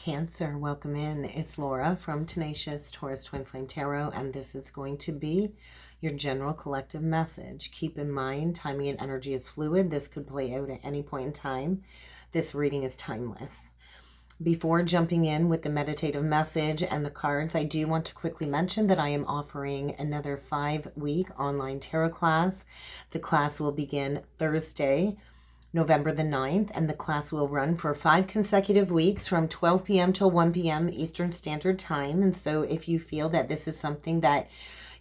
Cancer, welcome in. It's Laura from Tenacious Taurus Twin Flame Tarot, and this is going to be your general collective message. Keep in mind, timing and energy is fluid. This could play out at any point in time. This reading is timeless. Before jumping in with the meditative message and the cards, I do want to quickly mention that I am offering another 5-week online tarot class. The class will begin Thursday, November the 9th, and the class will run for 5 consecutive weeks from 12 p.m. till 1 p.m. Eastern Standard Time. And so if you feel that this is something that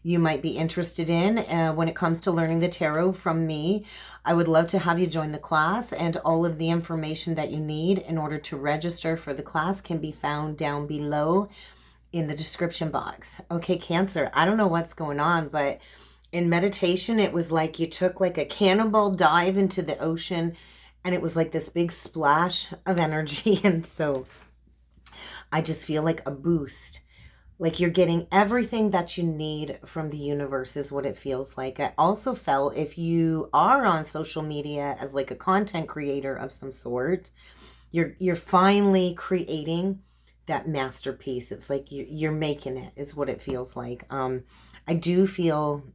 you might be interested in when it comes to learning the tarot from me, I would love to have you join the class, and all of the information that you need in order to register for the class can be found down below in the description box. Okay, Cancer, I don't know what's going on, but in meditation, it was like you took like a cannonball dive into the ocean, and it was like this big splash of energy. And so I just feel like a boost, like you're getting everything that you need from the universe is what it feels like. I also felt if you are on social media as like a content creator of some sort, you're finally creating that masterpiece. It's like you're making it is what it feels like. I do feel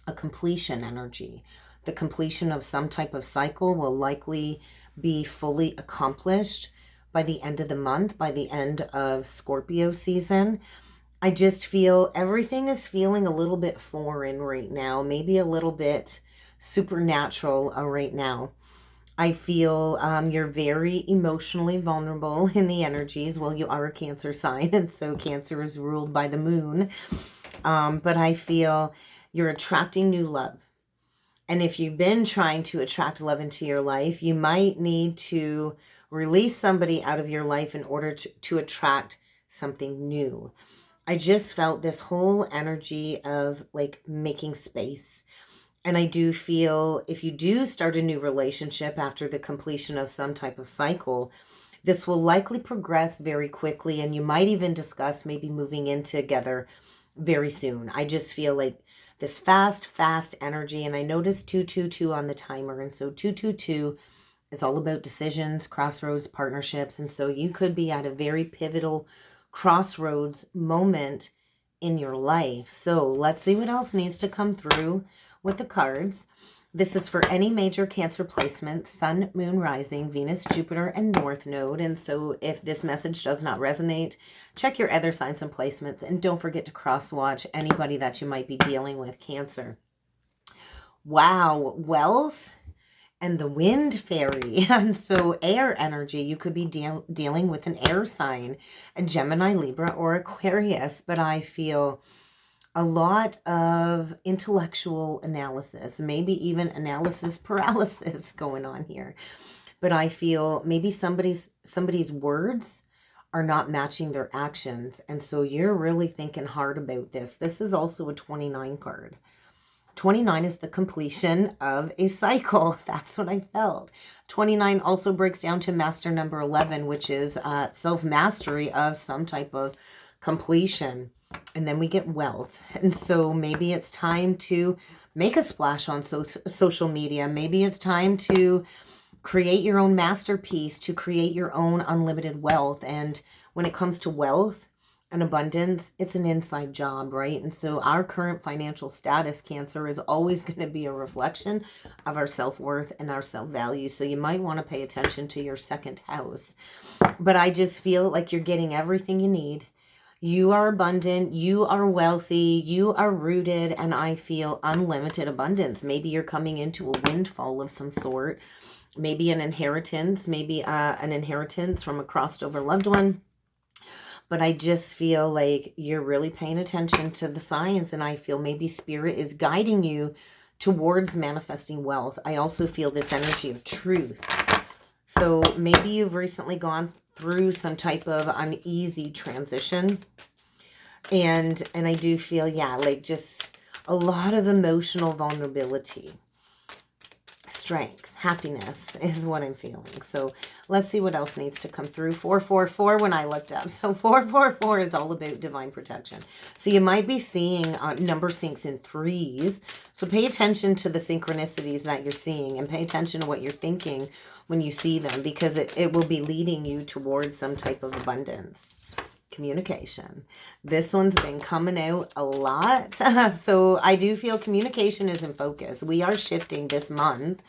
a completion energy. The completion of some type of cycle will likely be fully accomplished by the end of the month, by the end of Scorpio season. I just feel everything is feeling a little bit foreign right now, maybe a little bit supernatural right now. I feel you're very emotionally vulnerable in the energies. Well, you are a Cancer sign, and so Cancer is ruled by the moon. But I feel you're attracting new love. And if you've been trying to attract love into your life, you might need to release somebody out of your life in order to attract something new. I just felt this whole energy of like making space. And I do feel if you do start a new relationship after the completion of some type of cycle, this will likely progress very quickly, and you might even discuss maybe moving in together very soon. I just feel like this fast energy, and I noticed 222 on the timer, and so 222 is all about decisions, crossroads, partnerships, and so you could be at a very pivotal crossroads moment in your life. So let's see what else needs to come through with the cards. This is for any major Cancer placement, Sun, Moon, Rising, Venus, Jupiter, and North Node. And so if this message does not resonate, check your other signs and placements. And don't forget to cross-watch anybody that you might be dealing with, Cancer. Wow, wealth and the wind fairy. And so air energy, you could be dealing with an air sign, a Gemini, Libra, or Aquarius. But I feel a lot of intellectual analysis, maybe even analysis paralysis going on here. But I feel maybe somebody's words are not matching their actions. And so you're really thinking hard about this. This is also a 29 card. 29 is the completion of a cycle. That's what I felt. 29 also breaks down to master number 11, which is self-mastery of some type of completion. And then we get wealth. And so maybe it's time to make a splash on social media. Maybe it's time to create your own masterpiece, to create your own unlimited wealth. And when it comes to wealth and abundance, it's an inside job, right? And so our current financial status, Cancer, is always going to be a reflection of our self-worth and our self-value. So you might want to pay attention to your second house. But I just feel like you're getting everything you need. You are abundant, you are wealthy, you are rooted, and I feel unlimited abundance. Maybe you're coming into a windfall of some sort, maybe an inheritance, from a crossed over loved one. But I just feel like you're really paying attention to the signs, and I feel maybe spirit is guiding you towards manifesting wealth. I also feel this energy of truth. So maybe you've recently gone through some type of uneasy transition. And I do feel, yeah, like just a lot of emotional vulnerability. Strength, happiness is what I'm feeling. So let's see what else needs to come through. 444 when I looked up. So 444 is all about divine protection. So you might be seeing number syncs in threes. So pay attention to the synchronicities that you're seeing and pay attention to what you're thinking when you see them, because it will be leading you towards some type of abundance. Communication. This one's been coming out a lot. So I do feel communication is in focus. We are shifting this month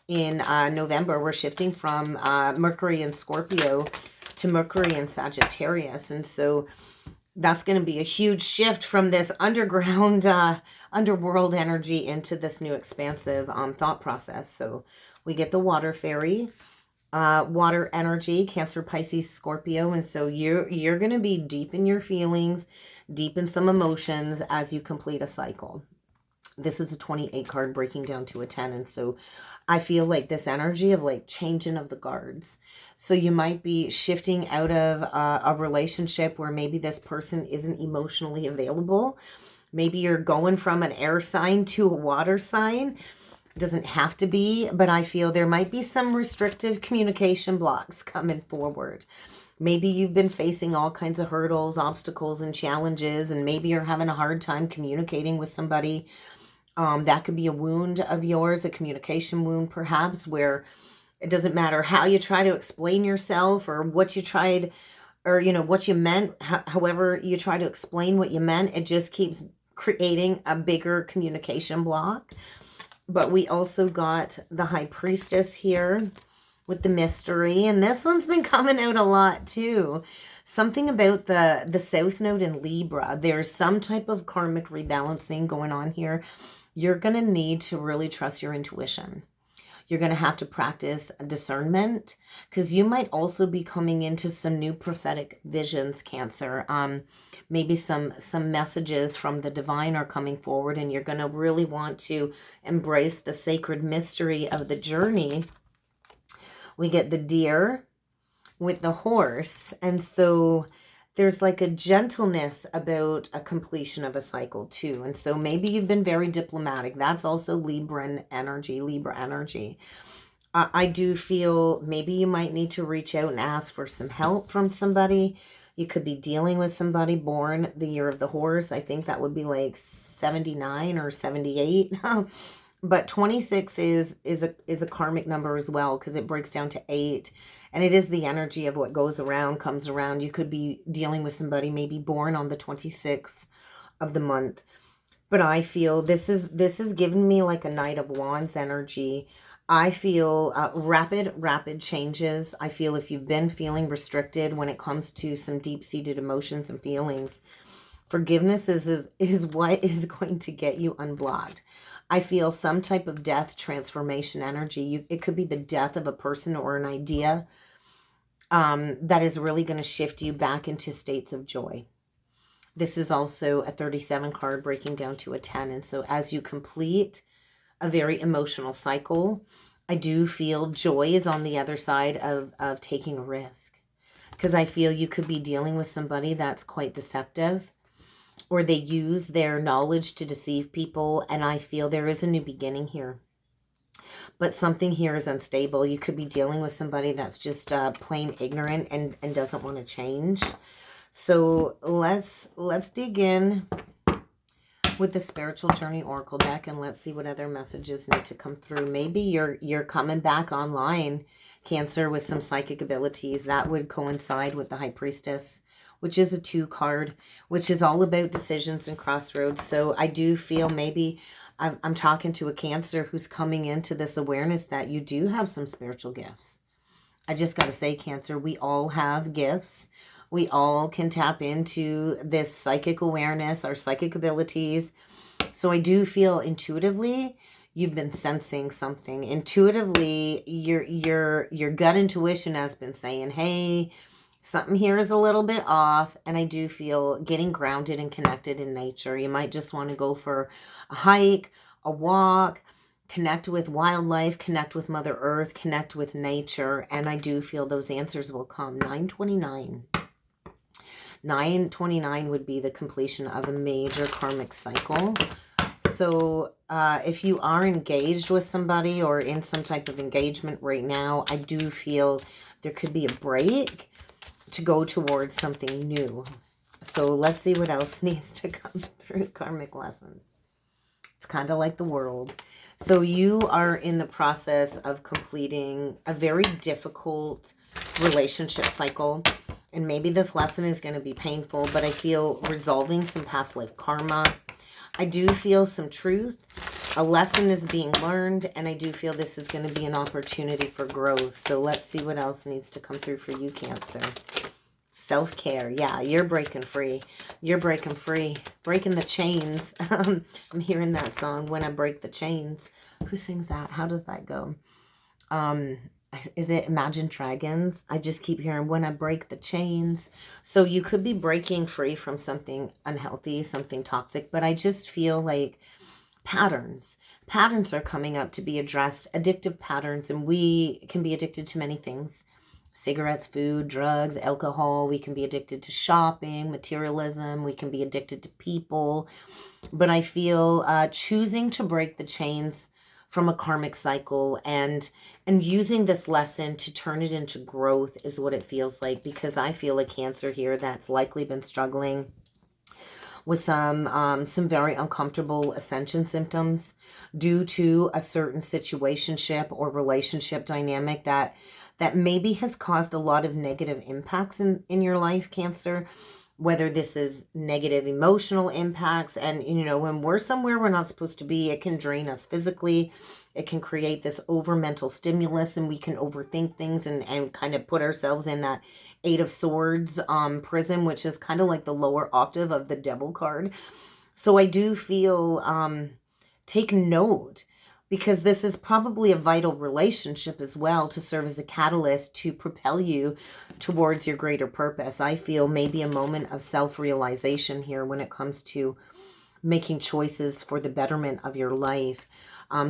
in November. We're shifting from Mercury in Scorpio to Mercury in Sagittarius. And so that's going to be a huge shift from this underground, underworld energy into this new expansive thought process. So we get the water fairy, water energy, Cancer, Pisces, Scorpio. And so you're going to be deep in your feelings, deep in some emotions as you complete a cycle. This is a 28 card breaking down to a 10. And so I feel like this energy of like changing of the guards. So you might be shifting out of a relationship where maybe this person isn't emotionally available. Maybe you're going from an air sign to a water sign. It doesn't have to be, but I feel there might be some restrictive communication blocks coming forward. Maybe you've been facing all kinds of hurdles, obstacles, and challenges, and maybe you're having a hard time communicating with somebody. That could be a wound of yours, a communication wound perhaps, where it doesn't matter how you try to explain yourself or what you tried, or, you know, what you meant, however you try to explain what you meant, it just keeps creating a bigger communication block. But we also got the High Priestess here with the mystery, and this one's been coming out a lot too. Something about the South Node in Libra. There's some type of karmic rebalancing going on here. You're going to need to really trust your intuition. You're going to have to practice discernment, because you might also be coming into some new prophetic visions, Cancer. Maybe some messages from the divine are coming forward, and you're going to really want to embrace the sacred mystery of the journey. We get the deer with the horse, and so there's like a gentleness about a completion of a cycle too. And so maybe you've been very diplomatic. That's also Libra energy. I do feel maybe you might need to reach out and ask for some help from somebody. You could be dealing with somebody born the year of the horse. I think that would be like 79 or 78. But 26 is a karmic number as well, because it breaks down to 8. And it is the energy of what goes around, comes around. You could be dealing with somebody maybe born on the 26th of the month. But I feel this is giving me like a Knight of Wands energy. I feel rapid changes. I feel if you've been feeling restricted when it comes to some deep-seated emotions and feelings, forgiveness is what is going to get you unblocked. I feel some type of death transformation energy. It could be the death of a person or an idea that is really going to shift you back into states of joy. This is also a 37 card breaking down to a 10. And so as you complete a very emotional cycle, I do feel joy is on the other side of taking a risk. Because I feel you could be dealing with somebody that's quite deceptive, or they use their knowledge to deceive people. And I feel there is a new beginning here. But something here is unstable. You could be dealing with somebody that's just plain ignorant and doesn't want to change. So let's dig in with the Spiritual Journey Oracle deck, and let's see what other messages need to come through. Maybe you're coming back online, Cancer, with some psychic abilities. That would coincide with the High Priestess, which is a 2 card, which is all about decisions and crossroads. So I do feel maybe I'm talking to a Cancer who's coming into this awareness that you do have some spiritual gifts. I just got to say, Cancer, we all have gifts. We all can tap into this psychic awareness, our psychic abilities. So I do feel intuitively you've been sensing something. Intuitively, your gut intuition has been saying, hey, something here is a little bit off. And I do feel getting grounded and connected in nature. You might just want to go for a hike, a walk, connect with wildlife, connect with Mother Earth, connect with nature. And I do feel those answers will come. 929. 929 would be the completion of a major karmic cycle. So if you are engaged with somebody or in some type of engagement right now, I do feel there could be a break to go towards something new. So let's see what else needs to come through. Karmic lesson. It's kind of like the world. So you are in the process of completing a very difficult relationship cycle. And maybe this lesson is going to be painful, but I feel resolving some past life karma. I do feel some truth. A lesson is being learned, and I do feel this is going to be an opportunity for growth. So let's see what else needs to come through for you, Cancer. Self-care. Yeah, you're breaking free. You're breaking free. Breaking the chains. I'm hearing that song, When I Break the Chains. Who sings that? How does that go? Is it Imagine Dragons? I just keep hearing When I Break the Chains. So you could be breaking free from something unhealthy, something toxic, but I just feel like patterns are coming up to be addressed, addictive patterns, and we can be addicted to many things. Cigarettes, food, drugs, alcohol. We can be addicted to shopping, materialism. We can be addicted to people. But I feel choosing to break the chains from a karmic cycle and using this lesson to turn it into growth is what it feels like, because I feel a Cancer here that's likely been struggling with some very uncomfortable ascension symptoms due to a certain situationship or relationship dynamic that maybe has caused a lot of negative impacts in your life, Cancer, whether this is negative emotional impacts. And, you know, when we're somewhere we're not supposed to be, it can drain us physically. It can create this over mental stimulus, and we can overthink things and kind of put ourselves in that Eight of Swords prison, which is kind of like the lower octave of the Devil card. So I do feel, take note, because this is probably a vital relationship as well to serve as a catalyst to propel you towards your greater purpose. I feel maybe a moment of self-realization here when it comes to making choices for the betterment of your life.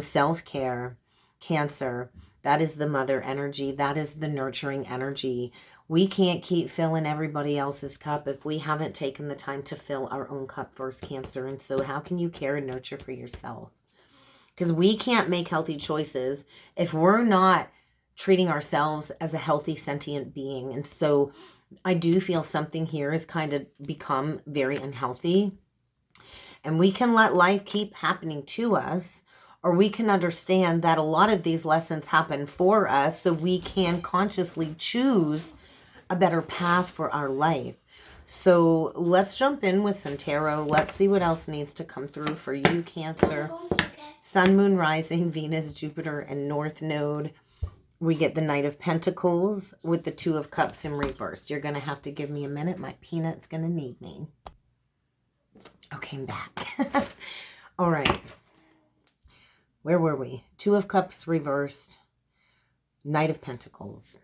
Self-care, Cancer, that is the mother energy. That is the nurturing energy. We can't keep filling everybody else's cup if we haven't taken the time to fill our own cup first, Cancer. And so how can you care and nurture for yourself? Because we can't make healthy choices if we're not treating ourselves as a healthy, sentient being. And so I do feel something here has kind of become very unhealthy. And we can let life keep happening to us, or we can understand that a lot of these lessons happen for us so we can consciously choose a better path for our life. So let's jump in with some tarot. Let's see what else needs to come through for you, Cancer. Sun, Moon, Rising, Venus, Jupiter, and North Node. We get the Knight of Pentacles with the Two of Cups in reverse. You're going to have to give me a minute. My peanut's going to need me. Okay, I'm back. All right. Where were we? Two of Cups reversed. Knight of Pentacles.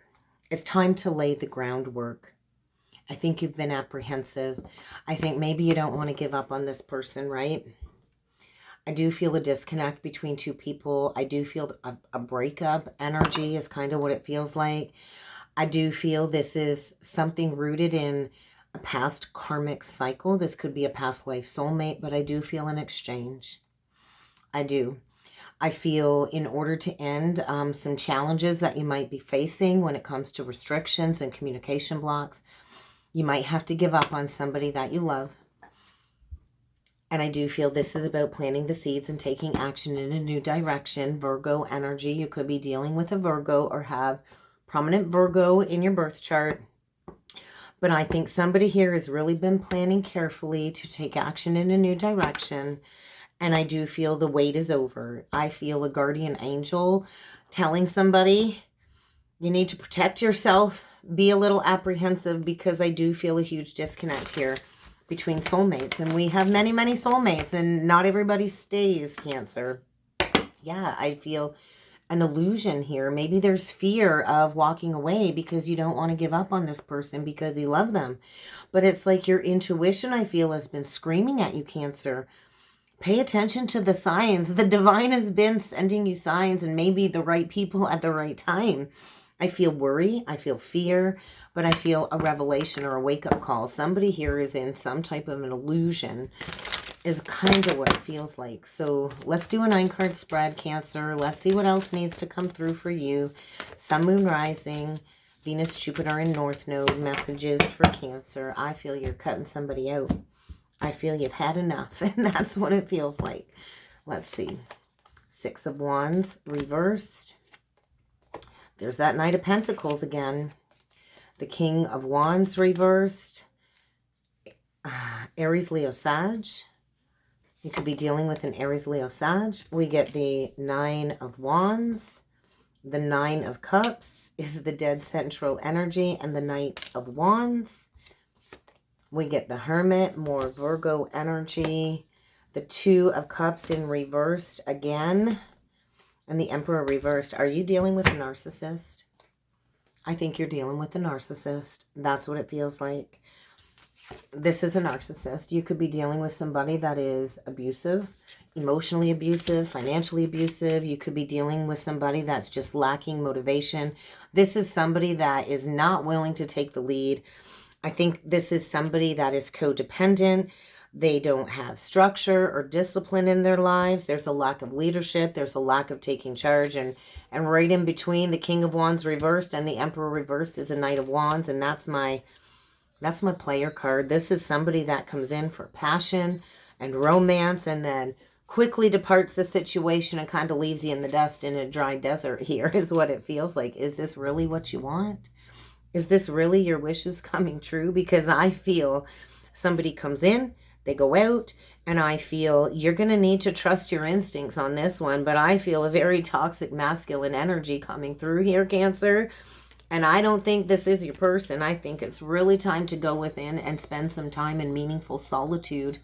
It's time to lay the groundwork. I think you've been apprehensive. I think maybe you don't want to give up on this person, right? I do feel a disconnect between two people. I do feel a breakup energy is kind of what it feels like. I do feel this is something rooted in a past karmic cycle. This could be a past life soulmate, but I do feel an exchange. I do. I feel in order to end some challenges that you might be facing when it comes to restrictions and communication blocks, you might have to give up on somebody that you love. And I do feel this is about planting the seeds and taking action in a new direction. Virgo energy. You could be dealing with a Virgo or have prominent Virgo in your birth chart. But I think somebody here has really been planning carefully to take action in a new direction. And I do feel the wait is over. I feel a guardian angel telling somebody, you need to protect yourself. Be a little apprehensive, because I do feel a huge disconnect here between soulmates. And we have many, many soulmates, and not everybody stays, Cancer. Yeah, I feel an illusion here. Maybe there's fear of walking away because you don't want to give up on this person because you love them. But it's like your intuition, I feel, has been screaming at you, Cancer. Pay attention to the signs. The divine has been sending you signs, and maybe the right people at the right time. I feel worry. I feel fear. But I feel a revelation or a wake-up call. Somebody here is in some type of an illusion is kind of what it feels like. So let's do a 9-card spread, Cancer. Let's see what else needs to come through for you. Sun, Moon, Rising, Venus, Jupiter, and North Node. Messages for Cancer. I feel you're cutting somebody out. I feel you've had enough, and that's what it feels like. Let's see. Six of Wands reversed. There's that Knight of Pentacles again. The King of Wands reversed. Aries, Leo, Sag. You could be dealing with an Aries, Leo, Sag. We get the Nine of Wands. The Nine of Cups is the dead central energy, and the Knight of Wands. We get the Hermit, more Virgo energy. The Two of Cups in reversed again. And the Emperor reversed. Are you dealing with a narcissist? I think you're dealing with a narcissist. That's what it feels like. This is a narcissist. You could be dealing with somebody that is abusive, emotionally abusive, financially abusive. You could be dealing with somebody that's just lacking motivation. This is somebody that is not willing to take the lead. I think this is somebody that is codependent. They don't have structure or discipline in their lives. There's a lack of leadership. There's a lack of taking charge. And right in between, the King of Wands reversed and the Emperor reversed is a Knight of Wands. And that's my player card. This is somebody that comes in for passion and romance and then quickly departs the situation and kind of leaves you in the dust in a dry desert here is what it feels like. Is this really what you want? Is this really your wishes coming true? Because I feel somebody comes in, they go out, and I feel you're going to need to trust your instincts on this one. But I feel a very toxic masculine energy coming through here, Cancer. And I don't think this is your person. I think it's really time to go within and spend some time in meaningful solitude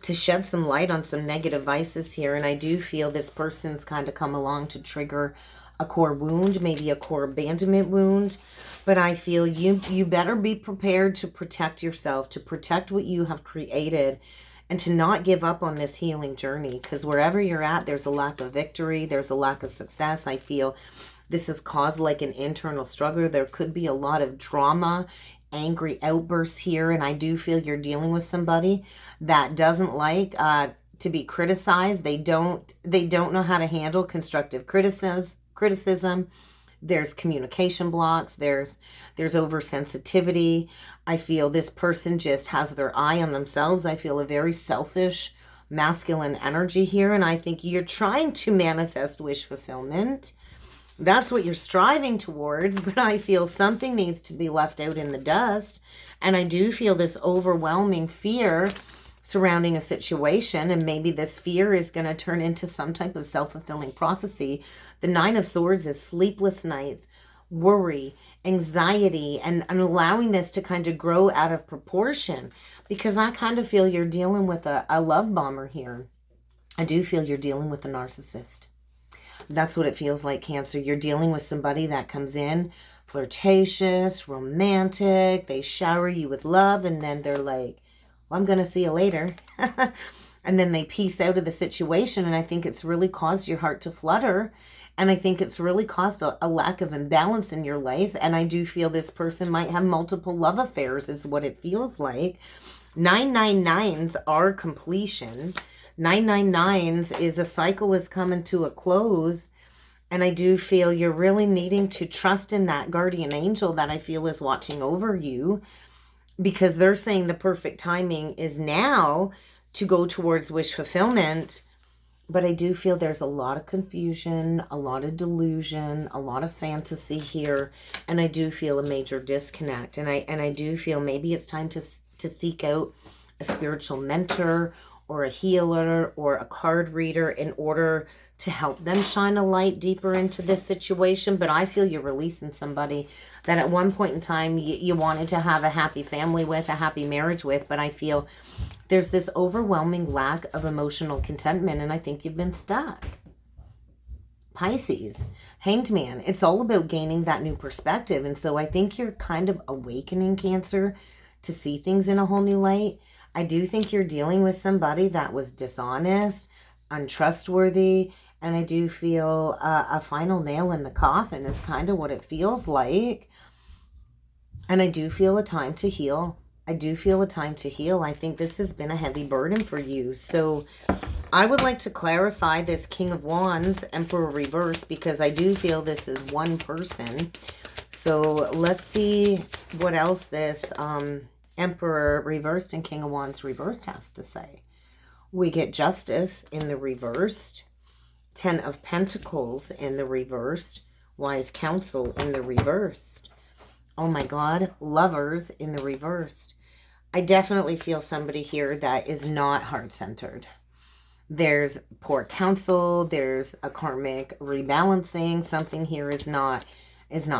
to shed some light on some negative vices here. And I do feel this person's kind of come along to trigger a core wound, maybe a core abandonment wound. But I feel you better be prepared to protect yourself, to protect what you have created, and to not give up on this healing journey. Because wherever you're at, there's a lack of victory. There's a lack of success. I feel this has caused like an internal struggle. There could be a lot of drama, angry outbursts here. And I do feel you're dealing with somebody that doesn't like to be criticized. They don't know how to handle constructive criticism. There's communication blocks. There's oversensitivity. I feel this person just has their eye on themselves. I feel a very selfish masculine energy here. And I think you're trying to manifest wish fulfillment. That's what you're striving towards, but I feel something needs to be left out in the dust. And I do feel this overwhelming fear surrounding a situation, and maybe this fear is going to turn into some type of self-fulfilling prophecy. The Nine of Swords is sleepless nights, worry, anxiety, and allowing this to kind of grow out of proportion, because I kind of feel you're dealing with a love bomber here. I do feel you're dealing with a narcissist. That's what it feels like, Cancer. You're dealing with somebody that comes in flirtatious, romantic. They shower you with love, and then they're like, well, I'm going to see you later. And then they peace out of the situation. And I think it's really caused your heart to flutter. And I think it's really caused a lack of imbalance in your life. And I do feel this person might have multiple love affairs is what it feels like. 999s are completion. 999s is a cycle is coming to a close. And I do feel you're really needing to trust in that guardian angel that I feel is watching over you, because they're saying the perfect timing is now to go towards wish fulfillment. But I do feel there's a lot of confusion, a lot of delusion, a lot of fantasy here. And I do feel a major disconnect. And I do feel maybe it's time to seek out a spiritual mentor or a healer or a card reader in order to help them shine a light deeper into this situation. But I feel you're releasing somebody that at one point in time you wanted to have a happy family with, a happy marriage with. But I feel there's this overwhelming lack of emotional contentment, and I think you've been stuck. Pisces, Hanged Man. It's all about gaining that new perspective. And so I think you're kind of awakening, Cancer, to see things in a whole new light. I do think you're dealing with somebody that was dishonest, untrustworthy, and I do feel a final nail in the coffin is kind of what it feels like. And I do feel a time to heal. I do feel a time to heal. I think this has been a heavy burden for you. So I would like to clarify this King of Wands, Emperor reverse, because I do feel this is one person. So let's see what else this Emperor reversed and King of Wands reversed has to say. We get Justice in the reversed. Ten of Pentacles in the reversed. Wise counsel in the reversed. Oh my God. Lovers in the reversed. I definitely feel somebody here that is not heart-centered. There's poor counsel. There's a karmic rebalancing. Something here is not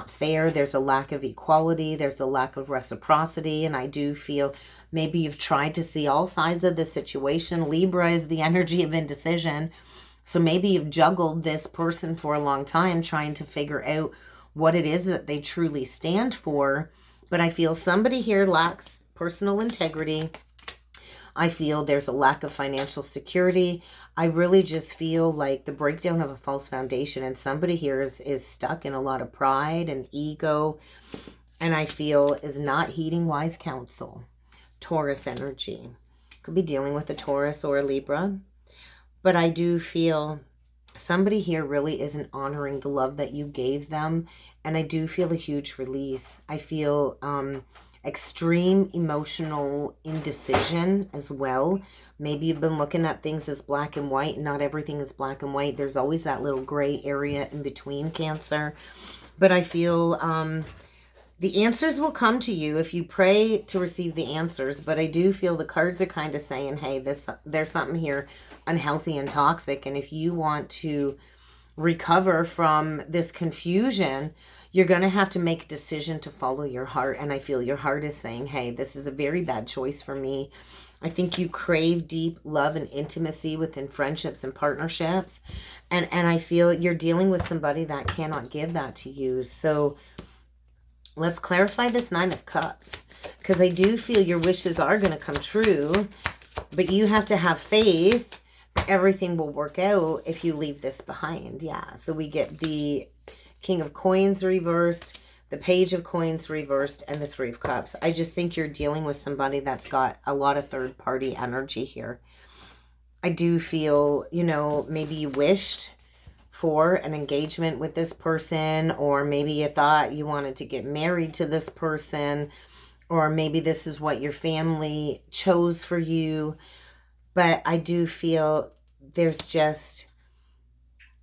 fair. There's a lack of equality. There's a lack of reciprocity. And I do feel maybe you've tried to see all sides of the situation. Libra is the energy of indecision. So maybe you've juggled this person for a long time trying to figure out what it is that they truly stand for. But I feel somebody here lacks personal integrity. I feel there's a lack of financial security. I really just feel like the breakdown of a false foundation, and somebody here is stuck in a lot of pride and ego, and I feel is not heeding wise counsel. Taurus energy. Could be dealing with a Taurus or a Libra. But I do feel somebody here really isn't honoring the love that you gave them. And I do feel a huge release. I feel extreme emotional indecision as well. Maybe you've been looking at things as black and white. Not everything is black and white. There's always that little gray area in between, Cancer. But I feel the answers will come to you if you pray to receive the answers. But I do feel the cards are kind of saying, hey, there's something here unhealthy and toxic. And if you want to recover from this confusion, you're going to have to make a decision to follow your heart. And I feel your heart is saying, hey, this is a very bad choice for me. I think you crave deep love and intimacy within friendships and partnerships. And I feel you're dealing with somebody that cannot give that to you. So let's clarify this Nine of Cups, because I do feel your wishes are going to come true, but you have to have faith that everything will work out if you leave this behind. Yeah, so we get the King of Coins reversed, the Page of Coins reversed, and the Three of Cups. I just think you're dealing with somebody that's got a lot of third-party energy here. I do feel, you know, maybe you wished for an engagement with this person, or maybe you thought you wanted to get married to this person, or maybe this is what your family chose for you. But I do feel there's just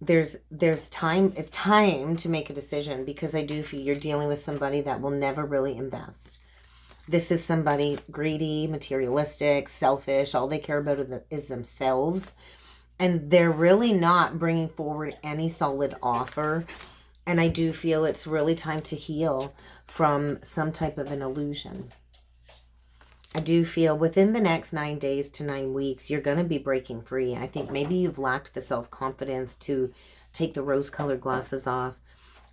there's time. It's time to make a decision, because I do feel you're dealing with somebody that will never really invest. This is somebody greedy, materialistic, selfish. All they care about is themselves. And they're really not bringing forward any solid offer. And I do feel it's really time to heal from some type of an illusion. I do feel within the next 9 days to 9 weeks, you're going to be breaking free. I think maybe you've lacked the self-confidence to take the rose-colored glasses off.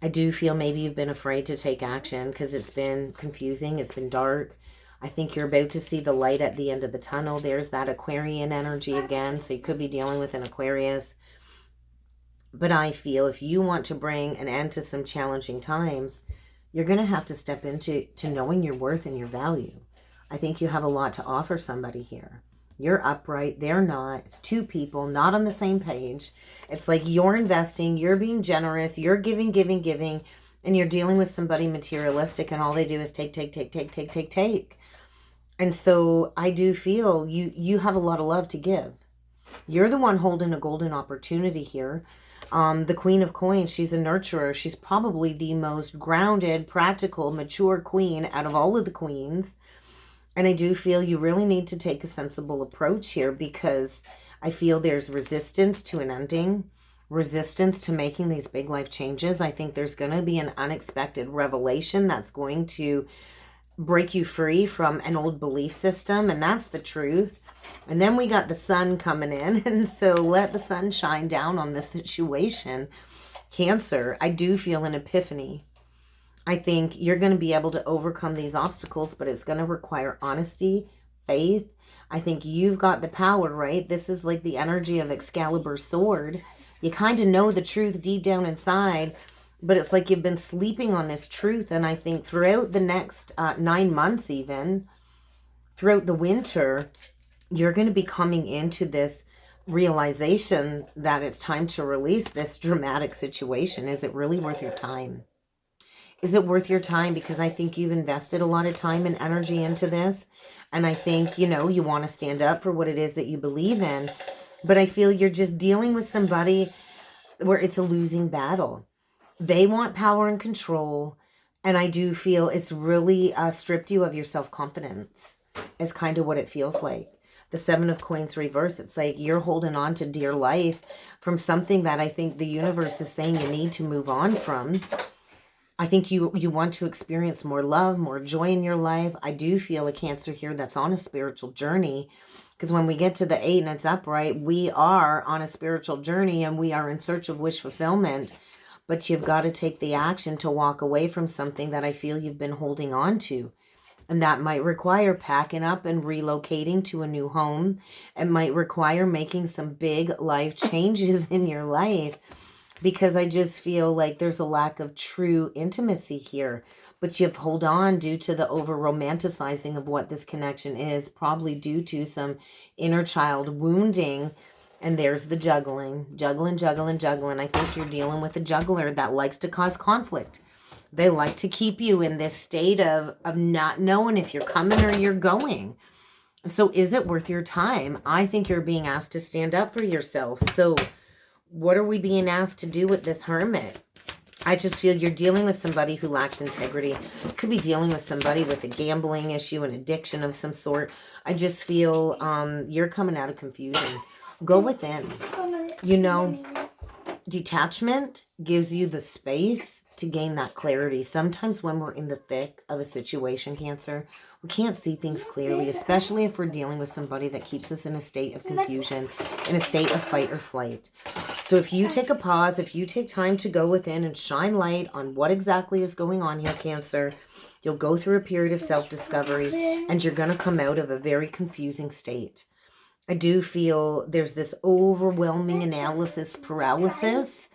I do feel maybe you've been afraid to take action because it's been confusing. It's been dark. I think you're about to see the light at the end of the tunnel. There's that Aquarian energy again. So you could be dealing with an Aquarius. But I feel if you want to bring an end to some challenging times, you're going to have to step into knowing your worth and your value. I think you have a lot to offer somebody here. You're upright. They're not. It's two people not on the same page. It's like you're investing. You're being generous. You're giving. And you're dealing with somebody materialistic, and all they do is take. And so I do feel you have a lot of love to give. You're the one holding a golden opportunity here. The Queen of Coins, she's a nurturer. She's probably the most grounded, practical, mature queen out of all of the queens. And I do feel you really need to take a sensible approach here, because I feel there's resistance to an ending, resistance to making these big life changes. I think there's going to be an unexpected revelation that's going to break you free from an old belief system, and that's the truth. And then we got the sun coming in, and so let the sun shine down on this situation. Cancer, I do feel an epiphany. I think you're going to be able to overcome these obstacles, but it's going to require honesty, faith. I think you've got the power, right? This is like the energy of Excalibur's sword. You kind of know the truth deep down inside, but it's like you've been sleeping on this truth. And I think throughout the next 9 months, even throughout the winter, you're going to be coming into this realization that it's time to release this dramatic situation. Is it really worth your time? Is it worth your time? Because I think you've invested a lot of time and energy into this. And I think, you know, you want to stand up for what it is that you believe in. But I feel you're just dealing with somebody where it's a losing battle. They want power and control. And I do feel it's really stripped you of your self-confidence is kind of what it feels like. The 7 of Coins reverse, it's like you're holding on to dear life from something that I think the universe is saying you need to move on from. I think you want to experience more love, more joy in your life. I do feel a Cancer here that's on a spiritual journey. Because when we get to the 8 and it's upright, we are on a spiritual journey and we are in search of wish fulfillment. But you've got to take the action to walk away from something that I feel you've been holding on to. And that might require packing up and relocating to a new home. It might require making some big life changes in your life, because I just feel like there's a lack of true intimacy here. But you've held on due to the over romanticizing of what this connection is, probably due to some inner child wounding. And there's the juggling. Juggling. I think you're dealing with a juggler that likes to cause conflict. They like to keep you in this state of not knowing if you're coming or you're going. So is it worth your time? I think you're being asked to stand up for yourself. So what are we being asked to do with this Hermit? I just feel you're dealing with somebody who lacks integrity. You could be dealing with somebody with a gambling issue, an addiction of some sort. I just feel you're coming out of confusion. Go within. You know, detachment gives you the space to gain that clarity. Sometimes when we're in the thick of a situation, Cancer, we can't see things clearly, especially if we're dealing with somebody that keeps us in a state of confusion, in a state of fight or flight. So if you take a pause, if you take time to go within and shine light on what exactly is going on here, Cancer, you'll go through a period of self-discovery and you're going to come out of a very confusing state. I do feel there's this overwhelming analysis paralysis,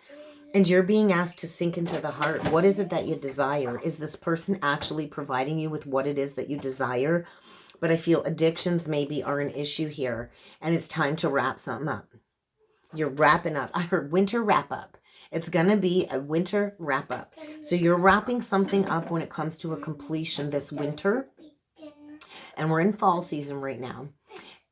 and you're being asked to sink into the heart. What is it that you desire? Is this person actually providing you with what it is that you desire? But I feel addictions maybe are an issue here, and it's time to wrap something up. You're wrapping up. I heard winter wrap up. It's going to be a winter wrap up. So you're wrapping something up when it comes to a completion this winter. And we're in fall season right now.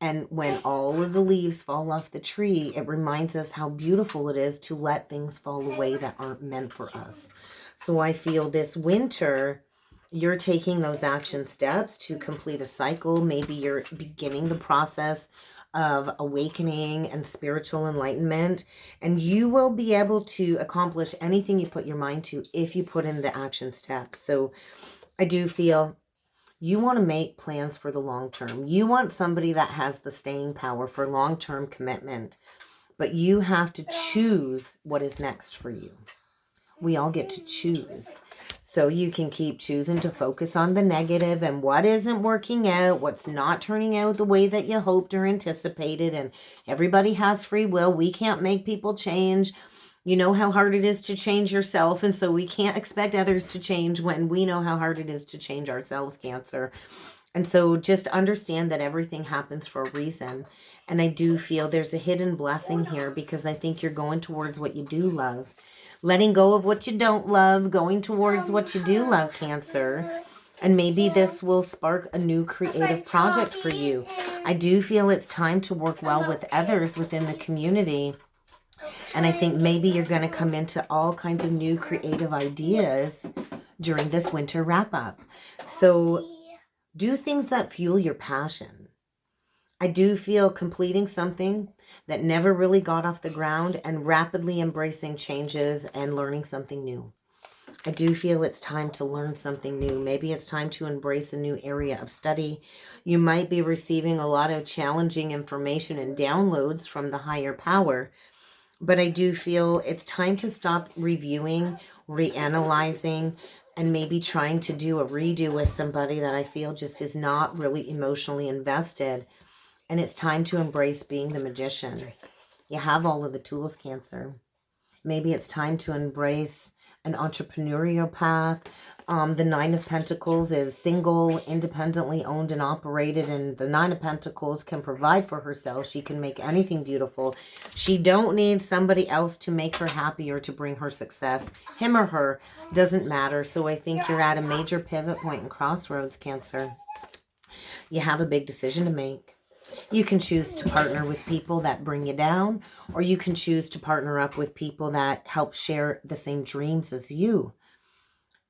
And when all of the leaves fall off the tree, it reminds us how beautiful it is to let things fall away that aren't meant for us. So I feel this winter, you're taking those action steps to complete a cycle. Maybe you're beginning the process of awakening and spiritual enlightenment. And you will be able to accomplish anything you put your mind to if you put in the action steps. So I do feel you want to make plans for the long term. You want somebody that has the staying power for long-term commitment. But you have to choose what is next for you. We all get to choose. So you can keep choosing to focus on the negative and what isn't working out, what's not turning out the way that you hoped or anticipated. And everybody has free will. We can't make people change. You know how hard it is to change yourself, and so we can't expect others to change when we know how hard it is to change ourselves, Cancer. And so just understand that everything happens for a reason. And I do feel there's a hidden blessing here, because I think you're going towards what you do love. Letting go of what you don't love, going towards what you do love, Cancer. And maybe this will spark a new creative project for you. I do feel it's time to work well with others within the community. And I think maybe you're going to come into all kinds of new creative ideas during this winter wrap-up. So do things that fuel your passion. I do feel completing something that never really got off the ground and rapidly embracing changes and learning something new. I do feel it's time to learn something new. Maybe it's time to embrace a new area of study. You might be receiving a lot of challenging information and downloads from the higher power. But I do feel it's time to stop reviewing, reanalyzing, and maybe trying to do a redo with somebody that I feel just is not really emotionally invested. And it's time to embrace being the magician. You have all of the tools, Cancer. Maybe it's time to embrace an entrepreneurial path. The 9 of Pentacles is single, independently owned and operated, and the 9 of Pentacles can provide for herself. She can make anything beautiful. She don't need somebody else to make her happy or to bring her success. Him or her, doesn't matter. So I think you're at a major pivot point and crossroads, Cancer. You have a big decision to make. You can choose to partner with people that bring you down, or you can choose to partner up with people that help share the same dreams as you.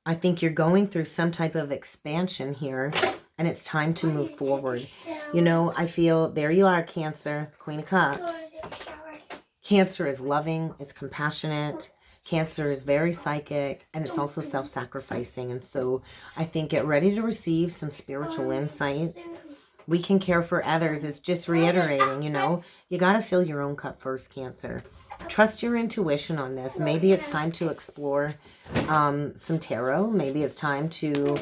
I think you're going through some type of expansion here, and it's time to move forward. You know, I feel, there you are, Cancer, Queen of Cups. Cancer is loving, it's compassionate. Cancer is very psychic, and it's also self-sacrificing. And so I think get ready to receive some spiritual insights. We can care for others. It's just reiterating, you know, you got to fill your own cup first, Cancer. Trust your intuition on this. Maybe it's time to explore some tarot. Maybe it's time to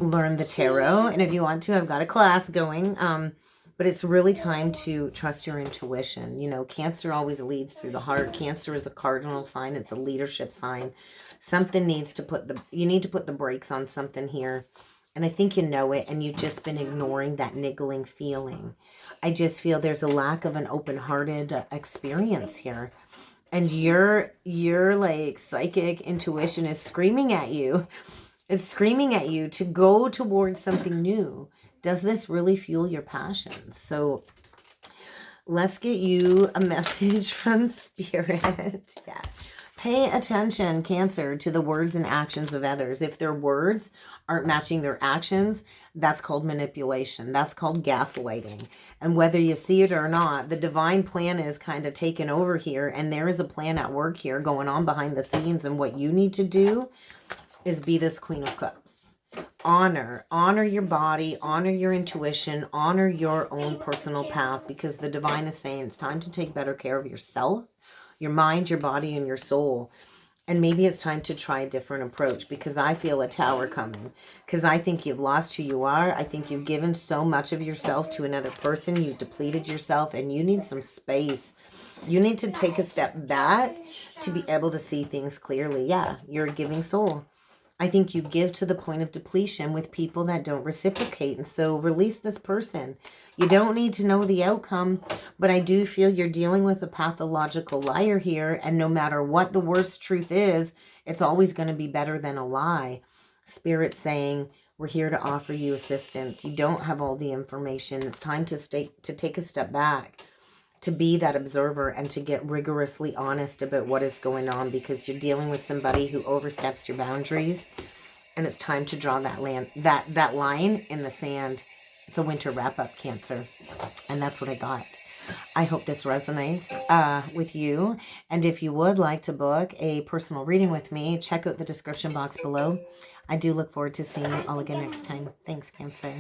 learn the tarot. And if you want to, I've got a class going. But it's really time to trust your intuition. You know, Cancer always leads through the heart. Cancer is a cardinal sign. It's a leadership sign. Something needs to you need to put the brakes on something here. And I think you know it, and you've just been ignoring that niggling feeling. I just feel there's a lack of an open-hearted experience here. And your like psychic intuition is screaming at you. It's screaming at you to go towards something new. Does this really fuel your passions? So let's get you a message from Spirit. Yeah. Pay attention, Cancer, to the words and actions of others. If their words aren't matching their actions, that's called manipulation. That's called gaslighting. And whether you see it or not, the divine plan is kind of taken over here. And there is a plan at work here going on behind the scenes. And what you need to do is be this Queen of Cups. Honor your body, honor your intuition, honor your own personal path, because the divine is saying it's time to take better care of yourself, your mind, your body, and your soul. And maybe it's time to try a different approach, because I feel a tower coming. Because I think you've lost who you are. I think you've given so much of yourself to another person. You've depleted yourself, and you need some space. You need to take a step back to be able to see things clearly. Yeah, you're a giving soul. I think you give to the point of depletion with people that don't reciprocate. And so release this person. You don't need to know the outcome, but I do feel you're dealing with a pathological liar here. And no matter what the worst truth is, it's always going to be better than a lie. Spirit saying, we're here to offer you assistance. You don't have all the information. It's time to take a step back, to be that observer, and to get rigorously honest about what is going on, because you're dealing with somebody who oversteps your boundaries, and it's time to draw that line in the sand. It's a winter wrap-up, Cancer, and that's what I got. I hope this resonates with you, and if you would like to book a personal reading with me, check out the description box below. I do look forward to seeing you all again next time. Thanks, Cancer.